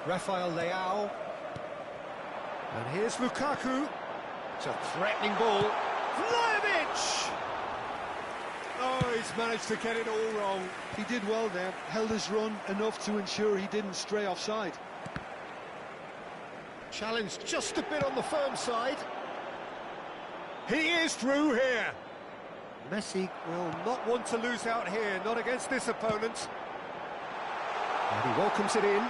Rafael Leao. And here's Lukaku. It's a threatening ball. Vlahovic! Oh, he's managed to get it all wrong. He did well there, held his run enough to ensure he didn't stray offside. Challenged just a bit on the firm side. He is through here. Messi will not want to lose out here, not against this opponent. And he welcomes it in.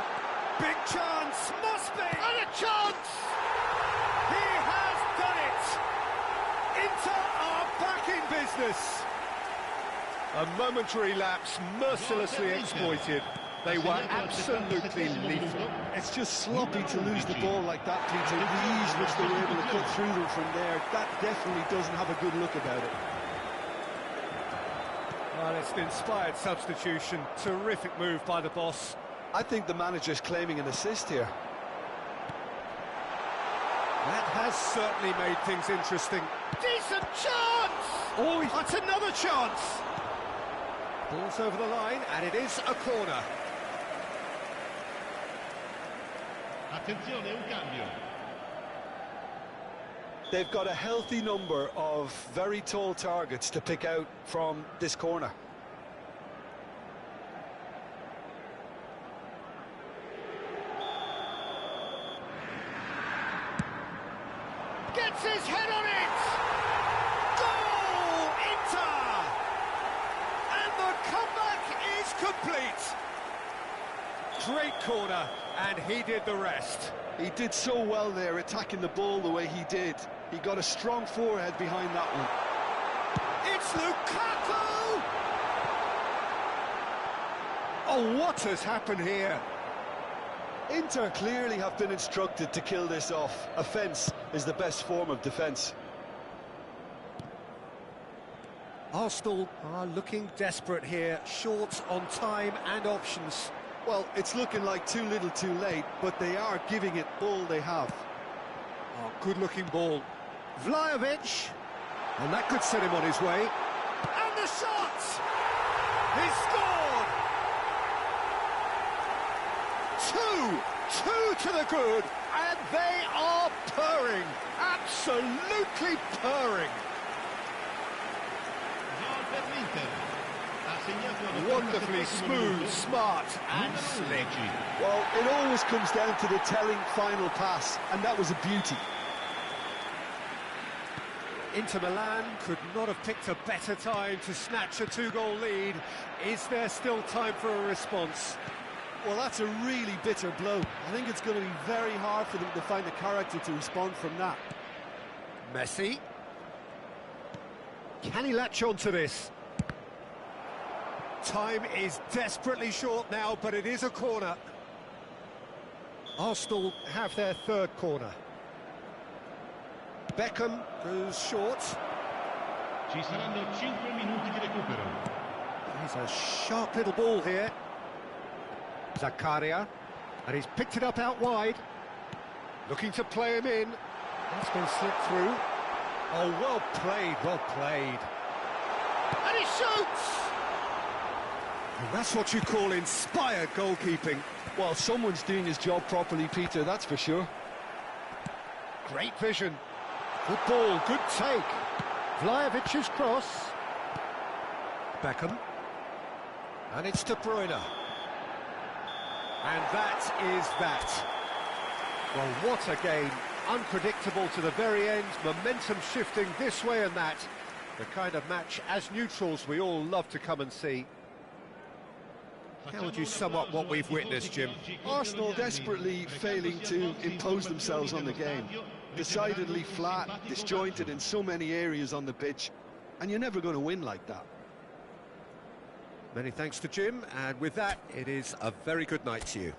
Big chance, must be! And a chance! He has done it! Inter are back in business. A momentary lapse, mercilessly exploited. They were absolutely lethal. It's just sloppy to lose the ball like that, Peter. The ease which they were able to cut through them from there, that definitely doesn't have a good look about it. Well, it's an inspired substitution. Terrific move by the boss. I think the manager's claiming an assist here. That has certainly made things interesting. Decent chance! Oh, that's another chance! Ball's over the line, and it is a corner. Attenzione, un cambio. They've got a healthy number of very tall targets to pick out from this corner. Gets his head on it! Goal! Inter! And the comeback is complete! Great corner, and he did the rest. He did so well there, attacking the ball the way he did. He got a strong forehead behind that one. It's Lukaku! Oh, what has happened here? Inter clearly have been instructed to kill this off. Offence is the best form of defence. Arsenal are looking desperate here, short on time and options. Well, it's looking like too little too late, but they are giving it all they have. Oh, good-looking ball. Vlahovic, and that could set him on his way. And the shot! He scored! Two to the good, and they are purring, absolutely purring. Wonderfully smooth, smart and slick. Well, it always comes down to the telling final pass, and that was a beauty. Inter Milan could not have picked a better time to snatch a two-goal lead. Is there still time for a response? Well, that's a really bitter blow. I think it's going to be very hard for them to find the character to respond from that. Messi. Can he latch on to this? Time is desperately short now, but it is a corner. Arsenal have their third corner. Beckham goes short. Ci saranno 5 minuti di recupero. He's a sharp little ball here. Zakaria, and he's picked it up out wide. Looking to play him in. That's been slipped through. Oh, well played, well played. And he shoots! And that's what you call inspired goalkeeping. Well, someone's doing his job properly, Peter, that's for sure. Great vision. Good ball, good take. Vlahovic's cross. Beckham. And it's De Bruyne. And that is that. Well, what a game. Unpredictable to the very end. Momentum shifting this way and that. The kind of match, as neutrals, we all love to come and see. How would you sum up what we've witnessed, Jim? Arsenal desperately failing to impose themselves on the game. Decidedly flat, disjointed in so many areas on the pitch. And you're never going to win like that. Many thanks to Jim, and with that, it is a very good night to you.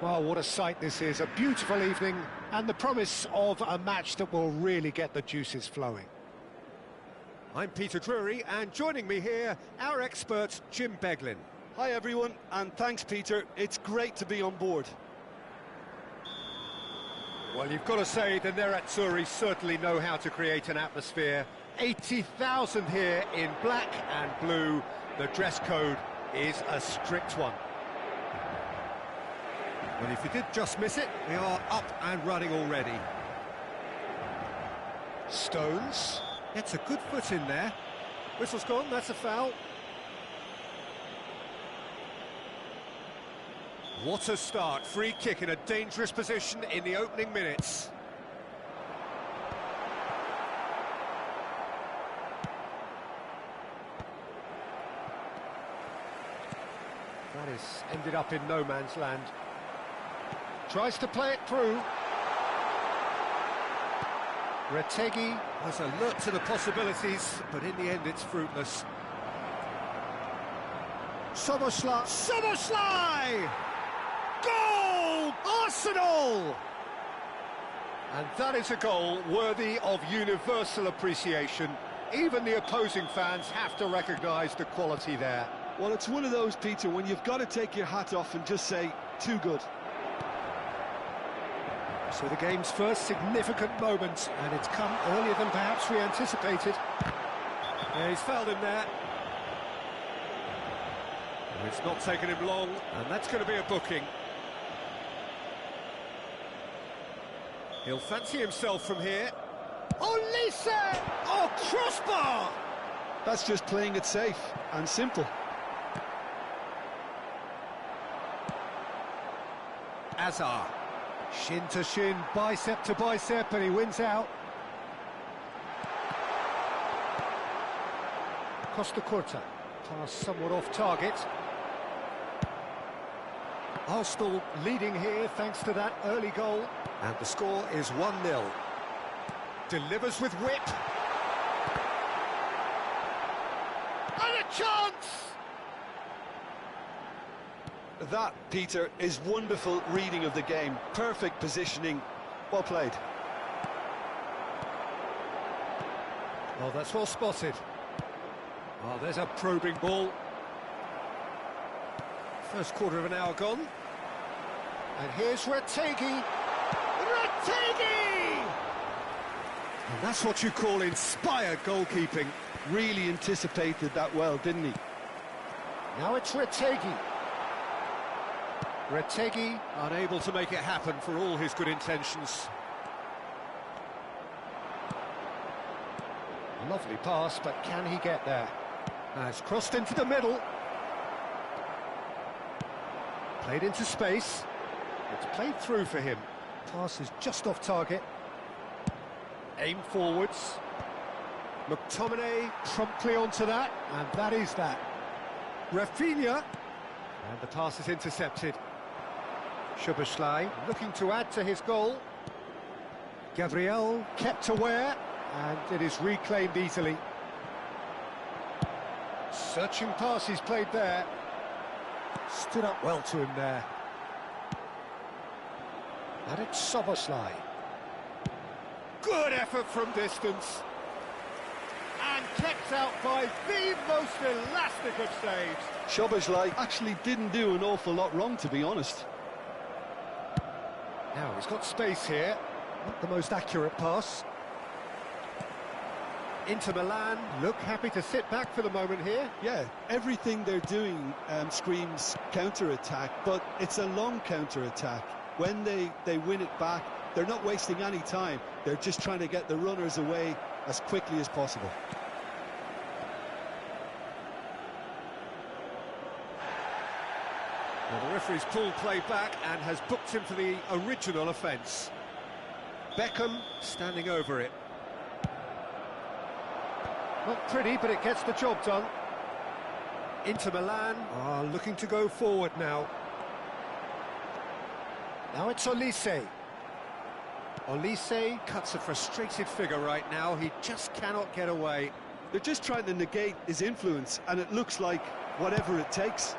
Well, what a sight this is, a beautiful evening, and the promise of a match that will really get the juices flowing. I'm Peter Drury, and joining me here, our expert, Jim Beglin. Hi everyone, and thanks Peter, it's great to be on board. Well, you've got to say the Nerazzurri certainly know how to create an atmosphere. 80,000 here in black and blue. The dress code is a strict one. Well, if you did just miss it, we are up and running already. Stones gets a good foot in there. Whistle's gone, that's a foul. What a start, free kick in a dangerous position in the opening minutes. That is ended up in no man's land. Tries to play it through. Retegui was alert to the possibilities, but in the end it's fruitless. Szoboszlai! Goal! Arsenal! And that is a goal worthy of universal appreciation. Even the opposing fans have to recognise the quality there. Well, it's one of those, Peter, when you've got to take your hat off and just say, too good. So the game's first significant moment, and it's come earlier than perhaps we anticipated. Yeah, he's fouled him there. And it's not taken him long, and that's going to be a booking. He'll fancy himself from here. Olise! Oh, crossbar! That's just playing it safe and simple. Azar. Shin to shin, bicep to bicep, and he wins out. Costa Curta. Pass somewhat off target. Arsenal leading here thanks to that early goal. And the score is 1-0. Delivers with whip. And a chance! That, Peter, is wonderful reading of the game. Perfect positioning. Well played. Oh, that's well spotted. Oh, there's a probing ball. First quarter of an hour gone. And here's Retegui. Retegui! And that's what you call inspired goalkeeping. Really anticipated that well, didn't he? Now it's Retegui. Retegui unable to make it happen for all his good intentions. Lovely pass, but can he get there? It's crossed into the middle. Played into space. It's played through for him. Pass is just off target. Aim forwards. McTominay promptly onto that, and that is that. Rafinha. And the pass is intercepted. Szoboszlai looking to add to his goal. Gabriel kept aware, and it is reclaimed easily. Searching pass he's played there. Stood up well to him there. And it's Szoboszlai. Good effort from distance. And kept out by the most elastic of saves. Szoboszlai actually didn't do an awful lot wrong, to be honest. Now he's got space here. Not the most accurate pass. Inter Milan look happy to sit back for the moment here. Yeah, everything they're doing screams counter-attack, but it's a long counter-attack. When they win it back, they're not wasting any time. They're just trying to get the runners away as quickly as possible. Well, the referee's pulled play back and has booked him for the original offence. Beckham standing over it. Not pretty, but it gets the job done. Inter Milan are looking to go forward now. Now it's Olise. Olise cuts a frustrated figure right now. He just cannot get away. They're just trying to negate his influence, and it looks like whatever it takes.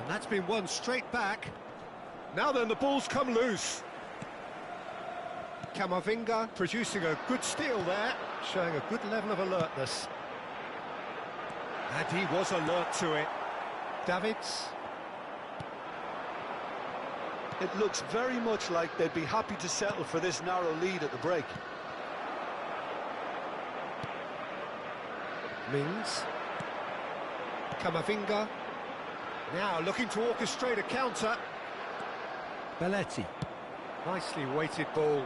And that's been won straight back. Now then, the ball's come loose. Camavinga producing a good steal there, showing a good level of alertness. And he was alert to it. Davids. It looks very much like they'd be happy to settle for this narrow lead at the break. Mings. Camavinga. Now looking to orchestrate a counter. Belletti. Nicely weighted ball.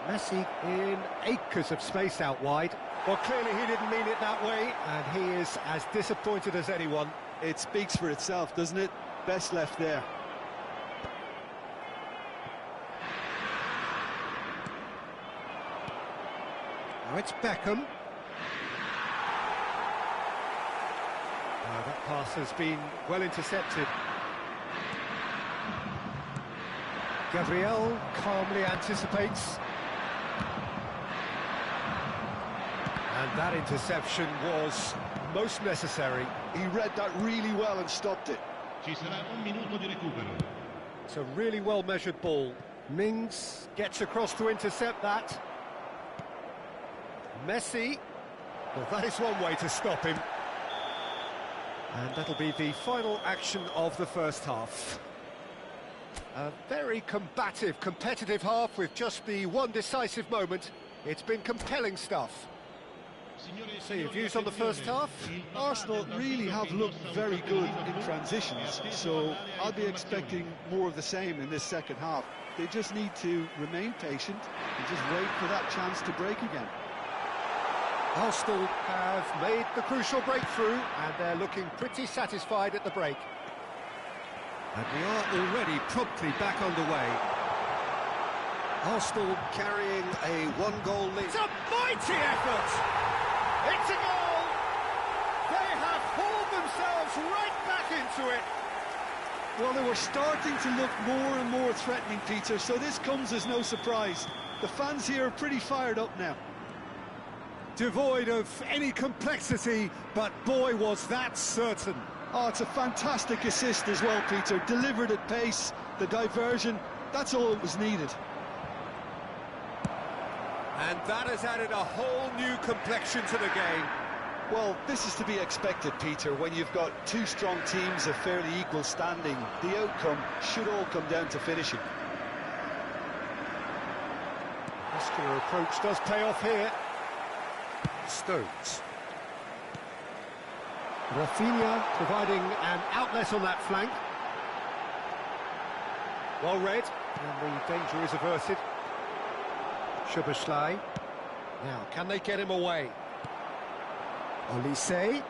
Messi in acres of space out wide. Well, clearly he didn't mean it that way, and he is as disappointed as anyone. It speaks for itself, doesn't it? Best left there. Now it's Beckham. That pass has been well intercepted. Gabriel calmly anticipates. And that interception was most necessary. He read that really well and stopped it. Ci sarà un minuto di recupero. It's a really well-measured ball. Mings gets across to intercept that. Messi. Well, that is one way to stop him. And that'll be the final action of the first half. A very combative, competitive half with just the one decisive moment. It's been compelling stuff. So your views on the first half? Arsenal really have looked very good in transitions, so I'll be expecting more of the same in this second half. They just need to remain patient and just wait for that chance to break again. Arsenal have made the crucial breakthrough, and they're looking pretty satisfied at the break. And we are already promptly back underway. Arsenal carrying a one-goal lead. It's a mighty effort! It's a goal! They have hauled themselves right back into it. Well, they were starting to look more and more threatening, Peter, so this comes as no surprise. The fans here are pretty fired up now. Devoid of any complexity, but boy, was that certain. Oh, it's a fantastic assist as well, Peter. Delivered at pace, the diversion, that's all that was needed. And that has added a whole new complexion to the game. Well, this is to be expected, Peter, when you've got two strong teams of fairly equal standing. The outcome should all come down to finishing. Muscular approach does pay off here. Stones. Rafinha providing an outlet on that flank. Well read, and the danger is averted. Szoboszlai. Now, can they get him away? Olise.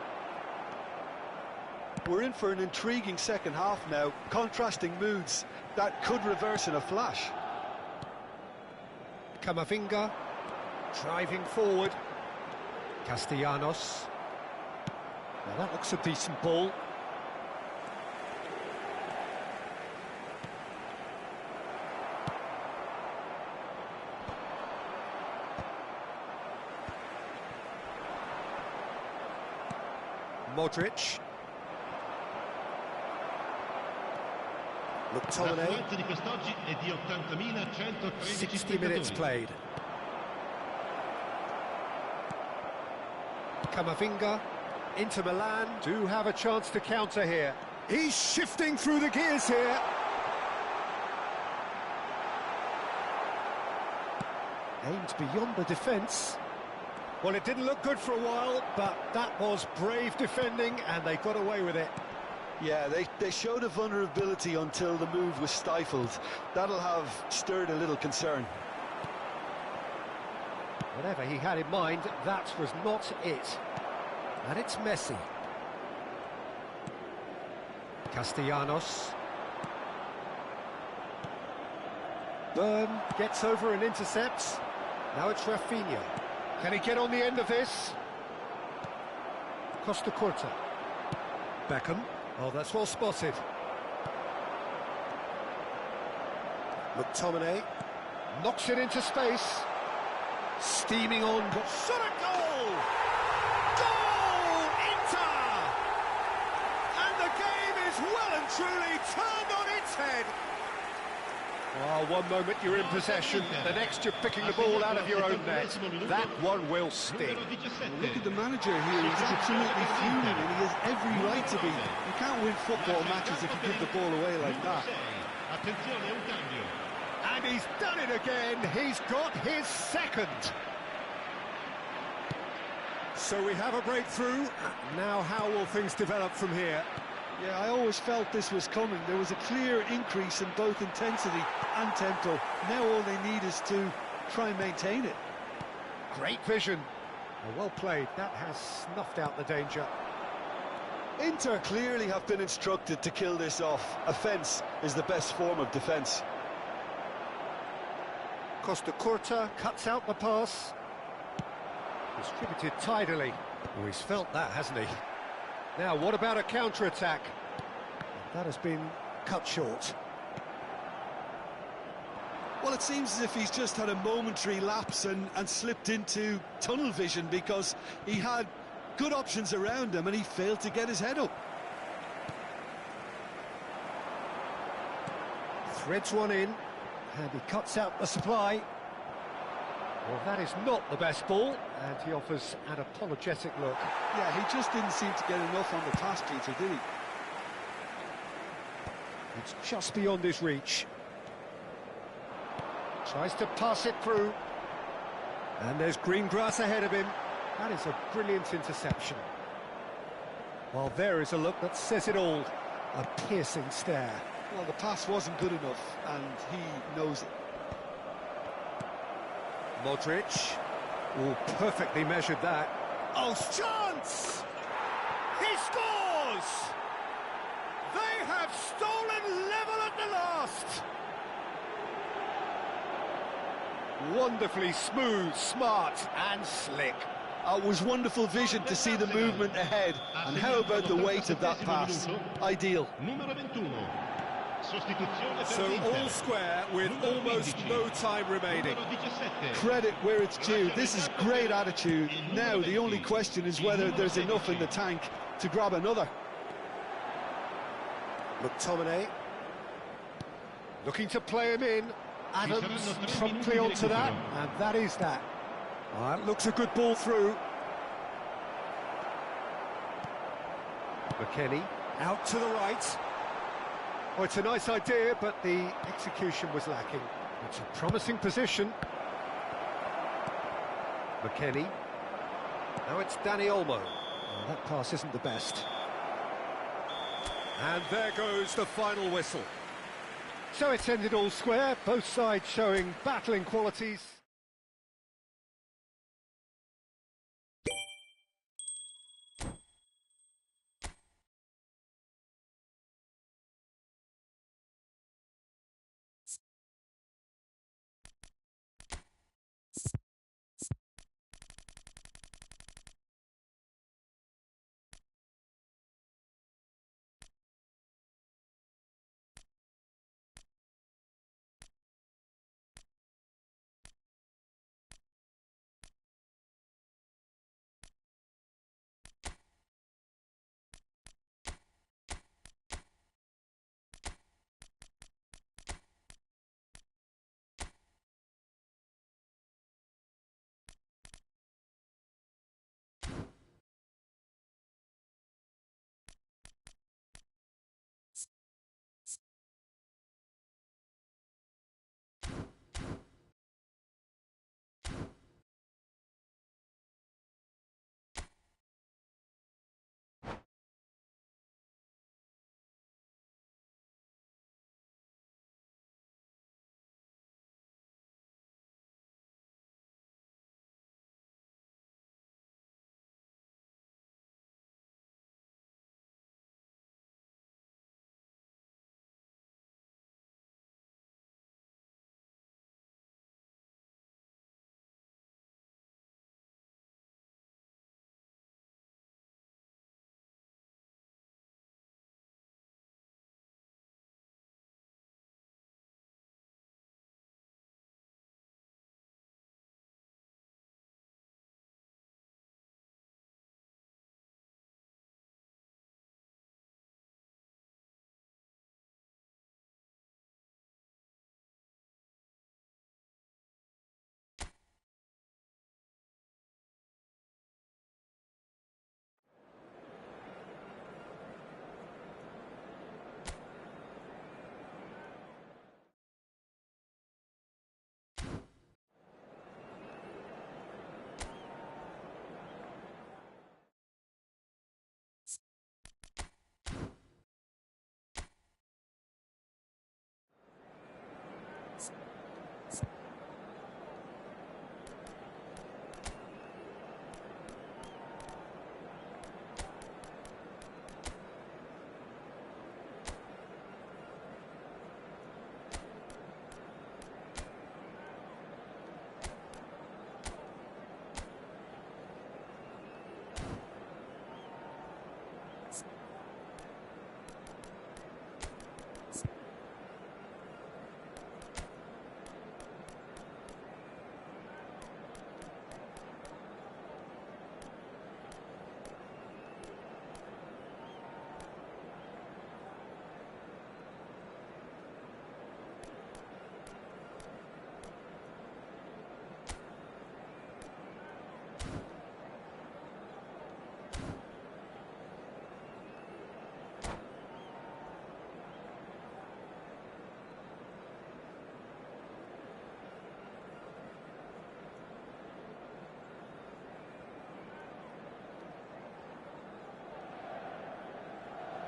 We're in for an intriguing second half now. Contrasting moods that could reverse in a flash. Camavinga driving forward. Castellanos. Now that looks a decent ball. Modric. McTominay. L'affluenza di quest'oggi è di 80.113 60 minutes played. Camavinga. Inter Milan do have a chance to counter here. He's shifting through the gears here. Aimed beyond the defence. Well, it didn't look good for a while, but that was brave defending, and they got away with it. Yeah, they showed a vulnerability until the move was stifled. That'll have stirred a little concern. Whatever he had in mind, that was not it. And it's Messi. Castellanos. Byrne gets over and intercepts. Now it's Rafinha. Can he get on the end of this? Costa Curta. Beckham. Oh, that's well spotted. McTominay knocks it into space. Steaming on. Shot a goal! Goal! Inter! And the game is is well and truly turned on its head. Well, one moment you're in possession, the next you're picking the ball out of your own net. That one will sting. Look at the manager here, he's absolutely fuming and he has every right to be. You can't win football matches if you give the ball away like that. And he's done it again, he's got his second. So we have a breakthrough. Now how will things develop from here? Yeah, I always felt this was coming. There was a clear increase in both intensity and tempo. Now all they need is to try and maintain it. Great vision. Well played. That has snuffed out the danger. Inter clearly have been instructed to kill this off. Offence is the best form of defence. Costa Curta cuts out the pass. Distributed tidily. Oh, he's felt that, hasn't he? Now, what about a counter-attack? That has been cut short. Well, it seems as if he's just had a momentary lapse and slipped into tunnel vision because he had good options around him and he failed to get his head up. Threads one in, and he cuts out the supply. Well, that is not the best ball, and he offers an apologetic look. Yeah, he just didn't seem to get enough on the pass, Peter, did he? It's just beyond his reach. Tries to pass it through. And there's green grass ahead of him. That is a brilliant interception. Well, there is a look that says it all. A piercing stare. Well, the pass wasn't good enough, and he knows it. Modric. Oh, perfectly measured that. Oh, chance! He scores! They have stolen level at the last! Wonderfully smooth, smart and slick. It was wonderful vision to see the movement ahead, and how about the weight of that pass? Ideal. So all square with almost no time remaining. Credit where it's due. This is great attitude. Now the only question is whether there's enough in the tank to grab another. McTominay looking to play him in. Adams promptly onto that, and that is that. That looks a good ball through. McKennie out to the right. Oh, it's a nice idea, but the execution was lacking. It's a promising position. McKennie. Now it's Danny Olmo. Oh, that pass isn't the best. And there goes the final whistle. So it's ended all square, both sides showing battling qualities.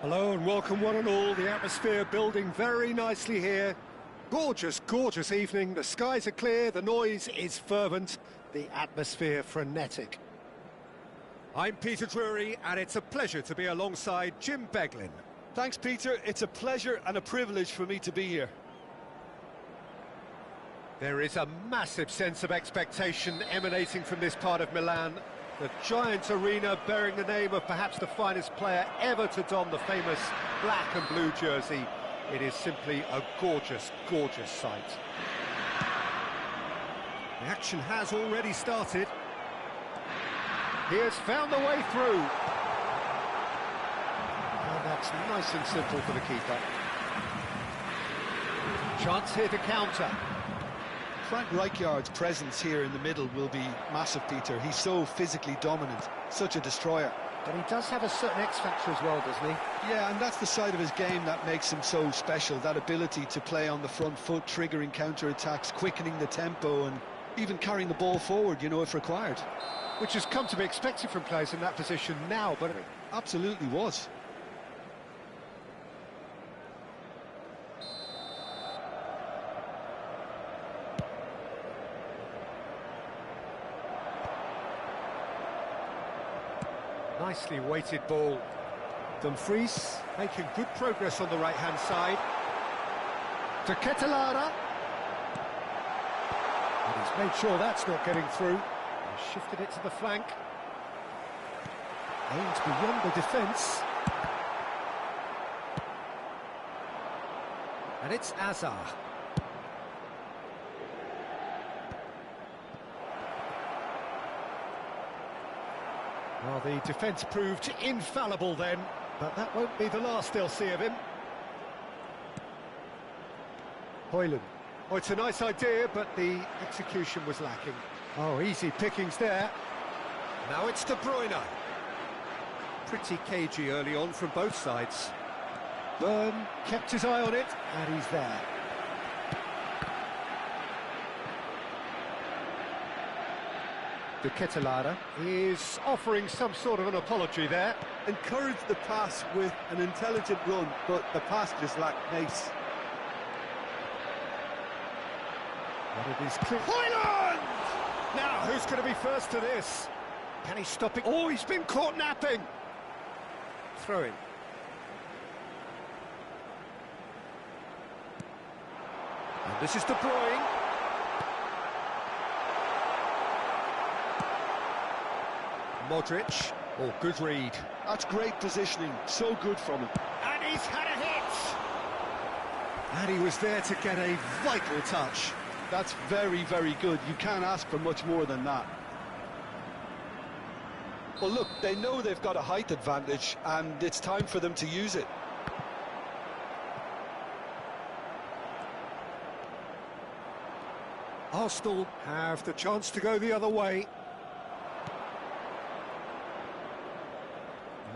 Hello and welcome one and all. The atmosphere building very nicely here. Gorgeous, gorgeous evening. The skies are clear, the noise is fervent, the atmosphere frenetic. I'm Peter Drury and it's a pleasure to be alongside Jim Beglin. Thanks, Peter. It's a pleasure and a privilege for me to be here. There is a massive sense of expectation emanating from this part of Milan. The giant arena bearing the name of perhaps the finest player ever to don the famous black and blue jersey. It is simply a gorgeous, gorgeous sight. The action has already started. He has found the way through. And that's nice and simple for the keeper. Chance here to counter. Frank Rijkaard's presence here in the middle will be massive, Peter. He's so physically dominant, such a destroyer. But he does have a certain X-factor as well, doesn't he? Yeah, and that's the side of his game that makes him so special, that ability to play on the front foot, triggering counter-attacks, quickening the tempo, and even carrying the ball forward, you know, if required. Which has come to be expected from players in that position now, but... Absolutely was. Nicely weighted ball. Dumfries making good progress on the right-hand side. To Ketelara. And he's made sure that's not getting through. He's shifted it to the flank. Aimed beyond the defence. And it's Azar. Well, the defence proved infallible then, but that won't be the last they'll see of him. Højlund. Oh, it's a nice idea, but the execution was lacking. Oh, easy pickings there. Now it's De Bruyne. Pretty cagey early on from both sides. Byrne kept his eye on it, and he's there. De Ketelara is offering some sort of an apology there. Encouraged the pass with an intelligent run, but the pass just lacked pace. But it is clear. Højlund! Now, who's going to be first to this? Can he stop it? Oh, he's been caught napping. Throwing. And this is De Bruyne. Modric. Oh, good read. That's great positioning, so good from him. And he's had a hit! And he was there to get a vital touch. That's very, very good. You can't ask for much more than that. Well, look, they know they've got a height advantage, and it's time for them to use it. Arsenal have the chance to go the other way.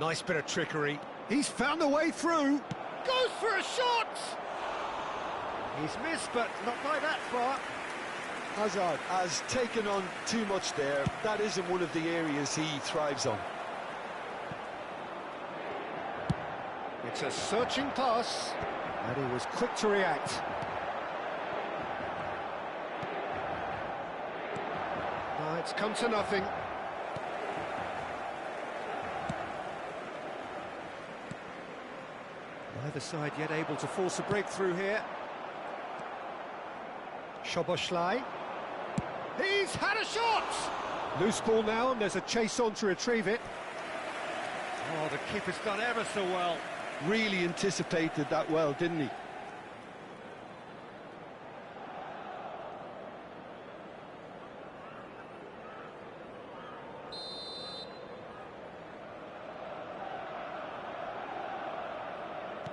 Nice bit of trickery. He's found a way through. Goes for a shot! He's missed, but not by that far. Hazard has taken on too much there. That isn't one of the areas he thrives on. It's a searching pass, and he was quick to react. Now it's come to nothing. Neither side yet able to force a breakthrough here. Szoboszlai. He's had a shot! Loose ball now, and there's a chase on to retrieve it. Oh, the keeper's done ever so well. Really anticipated that well, didn't he?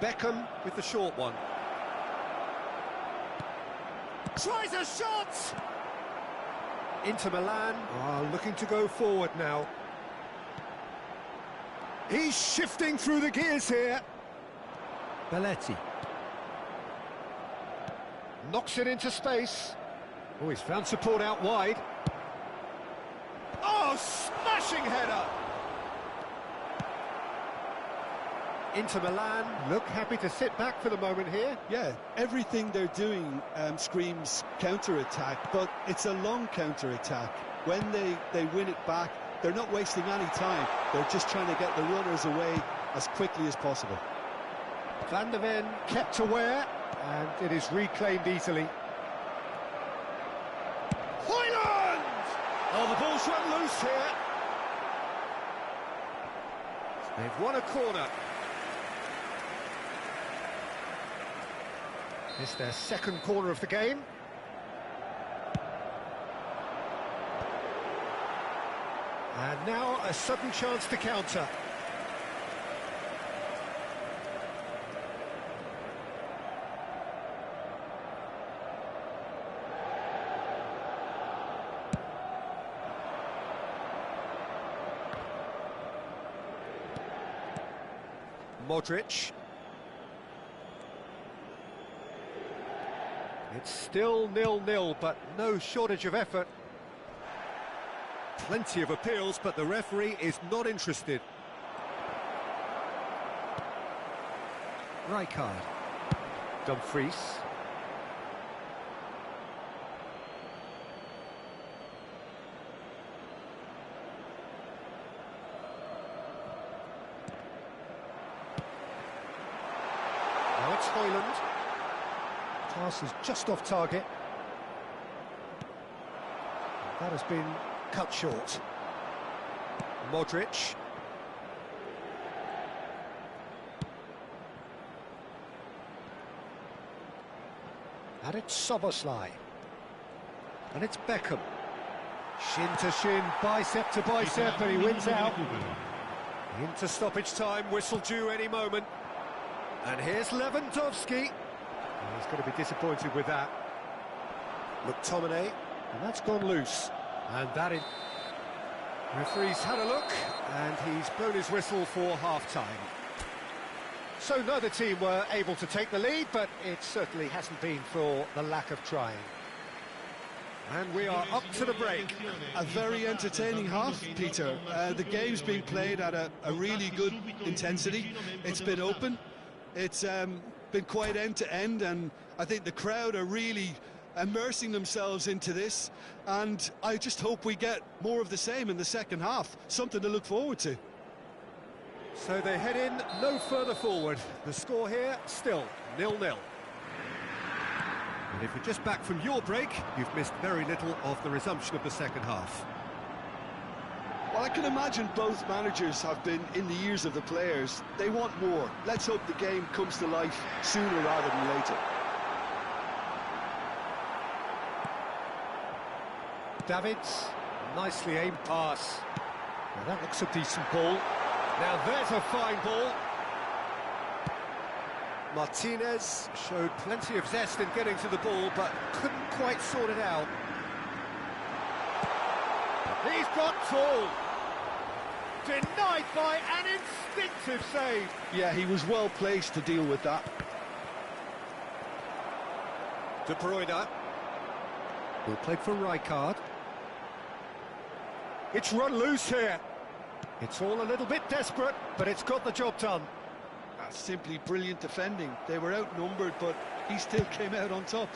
Beckham with the short one. Tries a shot! Inter Milan are looking to go forward now. He's shifting through the gears here. Belletti. Knocks it into space. Oh, he's found support out wide. Oh, smashing header! Inter Milan look happy to sit back for the moment here. Yeah, everything they're doing screams counter-attack, but it's a long counter-attack. When they win it back, they're not wasting any time. They're just trying to get the runners away as quickly as possible. Van der Ven kept aware, and it is reclaimed easily. Hoyland! Oh, the ball's run loose here. They've won a corner. It's their second corner of the game. And now a sudden chance to counter. Modric. It's still 0-0, but no shortage of effort. Plenty of appeals, but the referee is not interested. Rijkaard. Dumfries. Now it's Hoyland. Pass is just off target. That has been cut short. Modric. And it's Szoboszlai. And it's Beckham. Shin to shin, bicep to bicep, and he wins out. Into stoppage time, whistle due any moment. And here's Lewandowski. He's going to be disappointed with that. McTominay, and that's gone loose. And that is... Referee's had a look, and he's blown his whistle for half-time. So neither team were able to take the lead, but it certainly hasn't been for the lack of trying. And we are up to the break. A very entertaining half, Peter. The game's been played at a really good intensity. It's been open. It's been quite end-to-end, and I think the crowd are really immersing themselves into this, and I just hope we get more of the same in the second half. Something to look forward to. So they head in no further forward. The score here, still 0-0. And if you're just back from your break, you've missed very little of the resumption of the second half. Well, I can imagine both managers have been in the ears of the players. They want more. Let's hope the game comes to life sooner rather than later. Davids, nicely aimed pass. Now that looks a decent ball. Now there's a fine ball. Martinez showed plenty of zest in getting to the ball, but couldn't quite sort it out. He's got tall. Denied by an instinctive save. Yeah, he was well placed to deal with that. De Bruyne. Will play for Rijkaard. It's run loose here. It's all a little bit desperate, but it's got the job done. That's simply brilliant defending. They were outnumbered, but he still came out on top.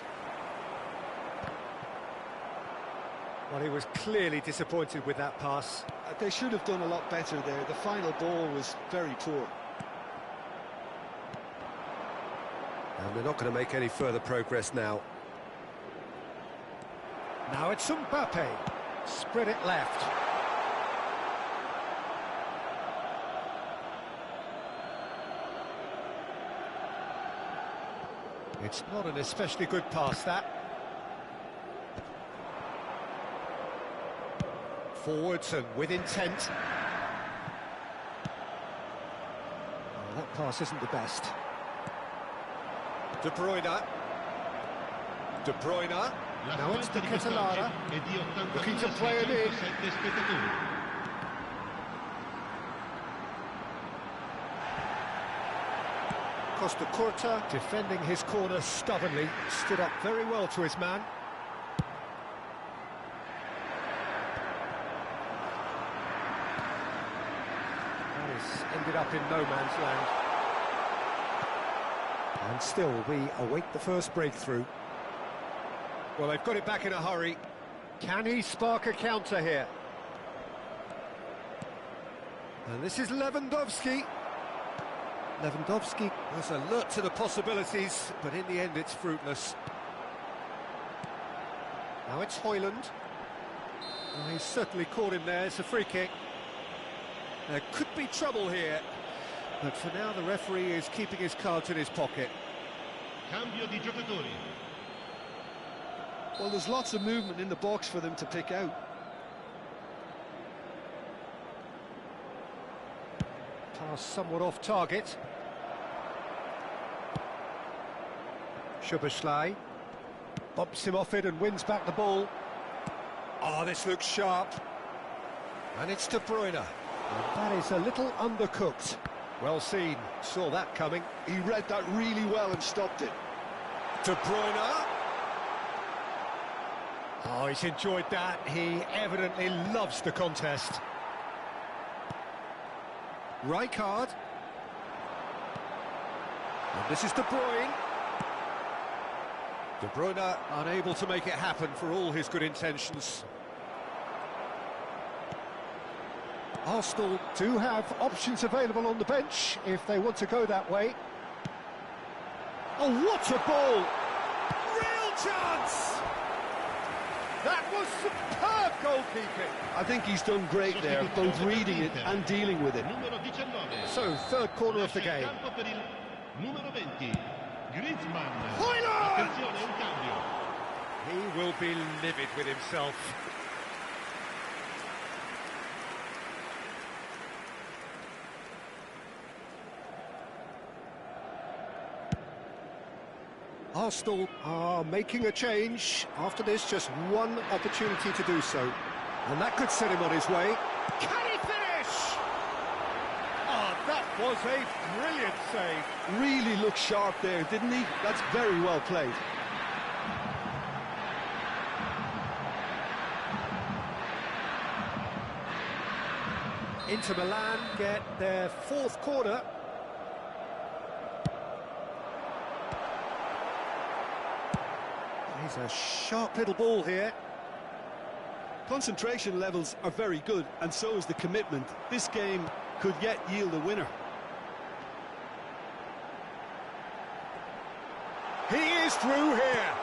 Well, he was clearly disappointed with that pass. They should have done a lot better there. The final ball was very poor. And they're not going to make any further progress now. Now it's Mbappe. Spread it left. It's not an especially good pass, that. Forwards and with intent. Oh, that pass isn't the best. De Bruyne. De Bruyne. Now it's De Ketelaere. Looking to play it in. Costa Curta defending his corner stubbornly, stood up very well to his man. That has ended up in no man's land. And still, we await the first breakthrough. Well, they've got it back in a hurry. Can he spark a counter here? And this is Lewandowski. Lewandowski was alert to the possibilities, but in the end it's fruitless. Now it's Højlund. Oh, he's certainly caught him there. It's a free kick. There could be trouble here, but for now the referee is keeping his cards in his pocket. Cambio di giocatori. Well, there's lots of movement in the box for them to pick out. Pass somewhat off target. Szoboszlai bumps him off it and wins back the ball. Oh, this looks sharp. And it's De Bruyne. And that is a little undercooked. Well seen, saw that coming. He read that really well and stopped it. De Bruyne. Oh, he's enjoyed that. He evidently loves the contest. Rijkaard. And this is De Bruyne. De Bruyne unable to make it happen for all his good intentions. Arsenal do have options available on the bench if they want to go that way. Oh, what a ball! Real chance! That was superb goalkeeping. I think he's done great there, both reading it and dealing with it. Numero 19. So, third corner of the game. Campo per il numero 20. Griezmann. Højlund! Attenzione, un cambio. He will be livid with himself. Arsenal are making a change. After this, just one opportunity to do so. And that could set him on his way. Can he finish? Oh, that was a brilliant save. Really looked sharp there, didn't he? That's very well played. Inter Milan get their fourth corner. He's a sharp little ball here. Concentration levels are very good, and so is the commitment. This game could yet yield a winner. He is through here.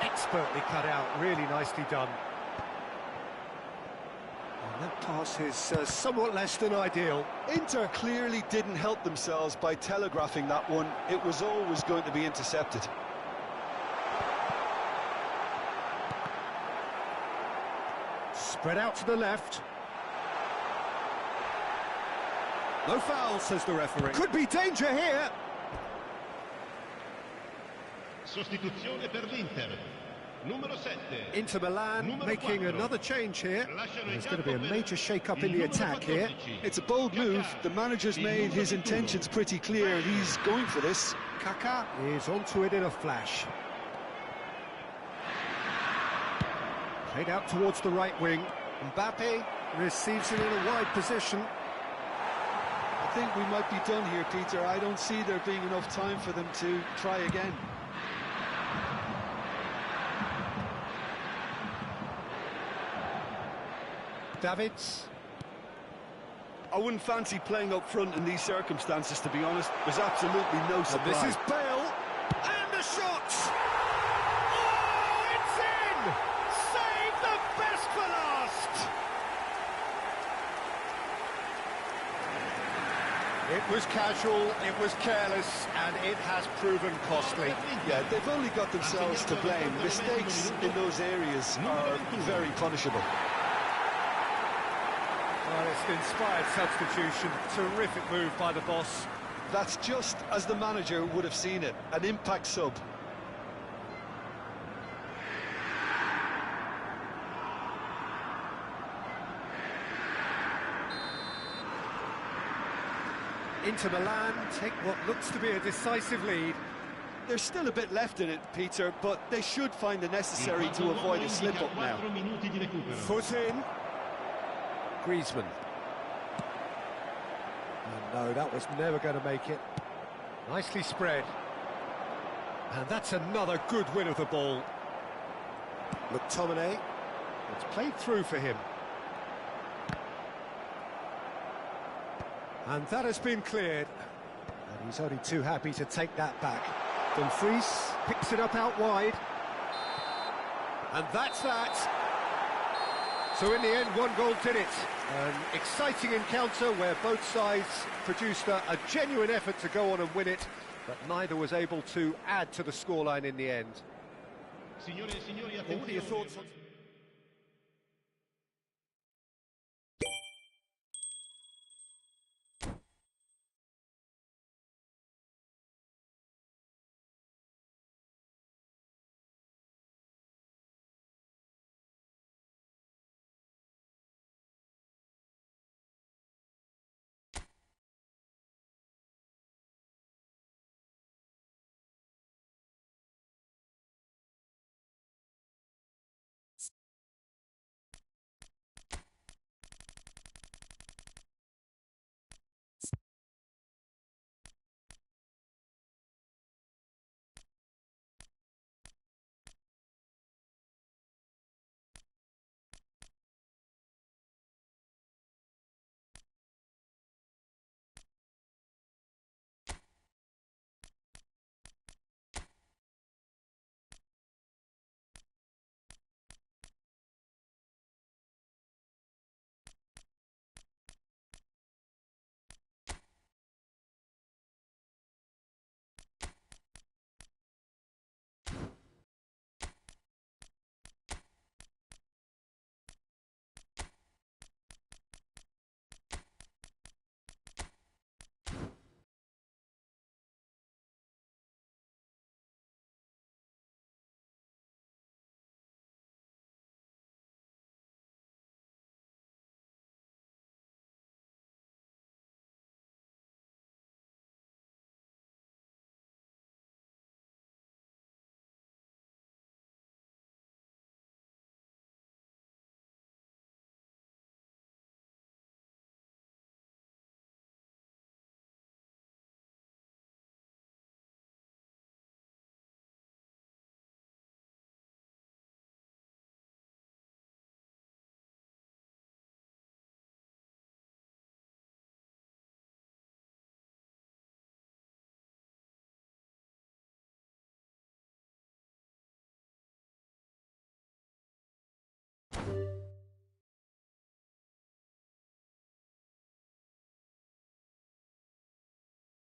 Expertly cut out, really nicely done. And that pass is somewhat less than ideal. Inter clearly didn't help themselves by telegraphing that one. It was always going to be intercepted. Spread out to the left. No foul, says the referee. Could be danger here. Sostituzione per l'Inter. Numero 7. Inter Milan making another change here. There's going to be a major shake-up in the attack here. It's a bold move. The manager's made his intentions pretty clear. He's going for this. Kaká is onto it in a flash. Played out towards the right wing. Mbappe receives it in a wide position. I think we might be done here, Peter. I don't see there being enough time for them to try again. Davids. I wouldn't fancy playing up front in these circumstances, to be honest. There's absolutely no surprise. This is Bale. And the shot! Oh, it's in! Save the best for last! It was casual, it was careless, and it has proven costly. Yeah, they've only got themselves to blame. Mistakes in those areas are very punishable. Well, it's an inspired substitution. Terrific move by the boss. That's just as the manager would have seen it. An impact sub. Inter Milan take what looks to be a decisive lead. There's still a bit left in it, Peter, but they should find the necessary to avoid a slip-up now. Foot in. Griezmann. Oh, no, that was never going to make it. Nicely spread. And that's another good win of the ball. McTominay. It's played through for him. And that has been cleared. And he's only too happy to take that back. Dumfries picks it up out wide. And that's that. So in the end, one goal did it. An exciting encounter where both sides produced a genuine effort to go on and win it, but neither was able to add to the scoreline in the end. Signore e signori, What were your attenzione. thoughts on...